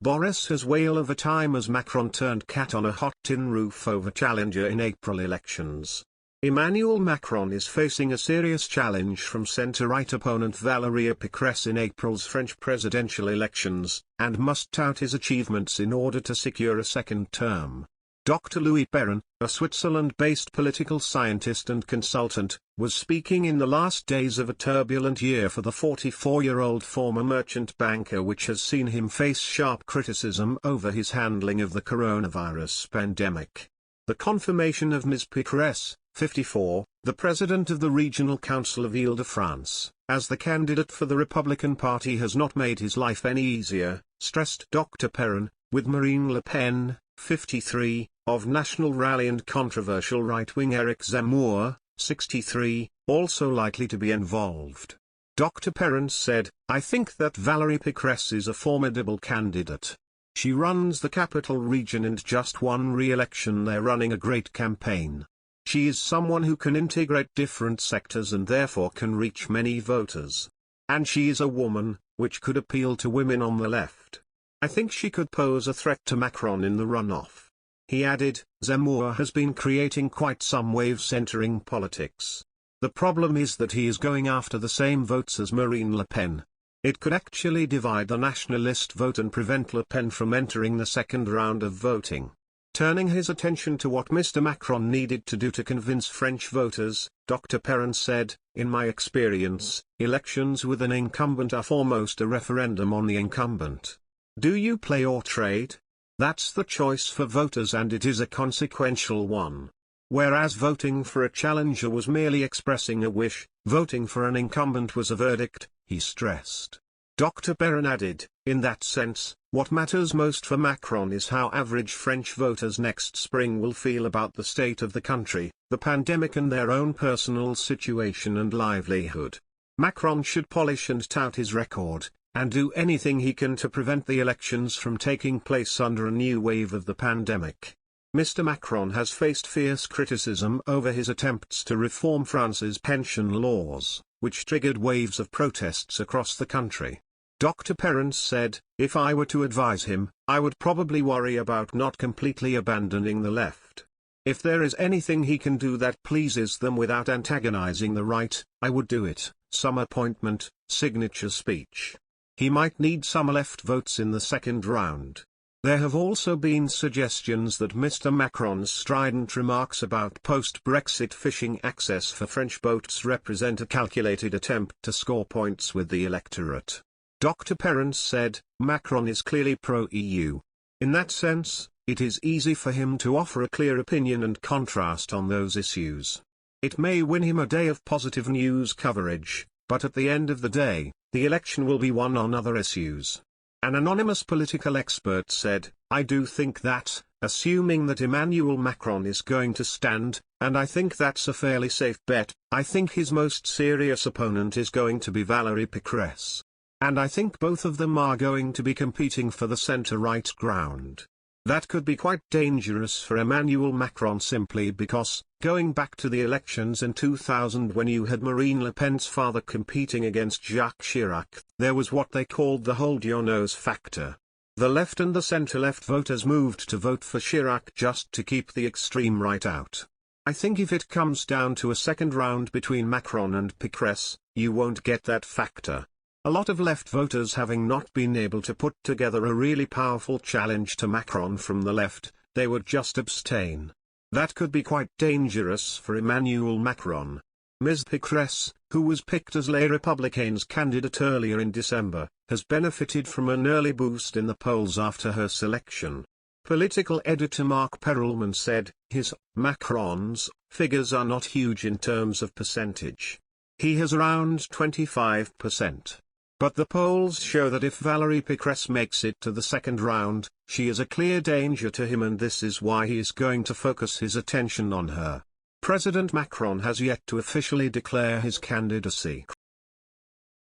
Boris has whale of a time as Macron turned cat on a hot tin roof over challenger in April elections. Emmanuel Macron is facing a serious challenge from centre-right opponent Valérie Pécresse in April's French presidential elections, and must tout his achievements in order to secure a second term. Dr. Perron, a Switzerland-based political scientist and consultant, was speaking in the last days of a turbulent year for the 44-year-old former merchant banker, which has seen him face sharp criticism over his handling of the coronavirus pandemic. The confirmation of Ms. Pécresse, 54, the president of the Regional Council of Ile-de-France, as the candidate for the Republican Party has not made his life any easier, stressed Dr. Perron, with Marine Le Pen, 53, of National Rally and controversial right-wing Eric Zemmour, 63, also likely to be involved. Dr. Perron said, "I think that Valérie Pécresse is a formidable candidate. She runs the capital region and just won re-election there, running a great campaign. She is someone who can integrate different sectors and therefore can reach many voters. And she is a woman, which could appeal to women on the left. I think she could pose a threat to Macron in the runoff." He added, "Zemmour has been creating quite some waves entering politics. The problem is that he is going after the same votes as Marine Le Pen. It could actually divide the nationalist vote and prevent Le Pen from entering the second round of voting." Turning his attention to what Mr. Macron needed to do to convince French voters, Dr. Perron said, "In my experience, elections with an incumbent are foremost a referendum on the incumbent. Do you play or trade? That's the choice for voters, and it is a consequential one. Whereas voting for a challenger was merely expressing a wish, voting for an incumbent was a verdict," he stressed. Dr. Perron added, "In that sense, what matters most for Macron is how average French voters next spring will feel about the state of the country, the pandemic and their own personal situation and livelihood. Macron should polish and tout his record, and do anything he can to prevent the elections from taking place under a new wave of the pandemic." Mr. Macron has faced fierce criticism over his attempts to reform France's pension laws, which triggered waves of protests across the country. Dr. Perron said, "If I were to advise him, I would probably worry about not completely abandoning the left. If there is anything he can do that pleases them without antagonizing the right, I would do it, some appointment, signature speech. He might need some left votes in the second round." There have also been suggestions that Mr. Macron's strident remarks about post-Brexit fishing access for French boats represent a calculated attempt to score points with the electorate. Dr. Perron said, "Macron is clearly pro-EU. In that sense, it is easy for him to offer a clear opinion and contrast on those issues. It may win him a day of positive news coverage, but at the end of the day, the election will be won on other issues." An anonymous political expert said, "I do think that, assuming that Emmanuel Macron is going to stand, and I think that's a fairly safe bet, I think his most serious opponent is going to be Valérie Pécresse. And I think both of them are going to be competing for the centre-right ground. That could be quite dangerous for Emmanuel Macron simply because, going back to the elections in 2000 when you had Marine Le Pen's father competing against Jacques Chirac, there was what they called the hold your nose factor. The left and the centre-left voters moved to vote for Chirac just to keep the extreme right out. I think if it comes down to a second round between Macron and Pécresse, you won't get that factor. A lot of left voters having not been able to put together a really powerful challenge to Macron from the left, they would just abstain. That could be quite dangerous for Emmanuel Macron." Ms. Pécresse, who was picked as Les Républicains' candidate earlier in December, has benefited from an early boost in the polls after her selection. Political editor Mark Perelman said, Macron's figures are not huge in terms of percentage. He has around 25%. But the polls show that if Valérie Pécresse makes it to the second round, she is a clear danger to him, and this is why he is going to focus his attention on her. President Macron has yet to officially declare his candidacy.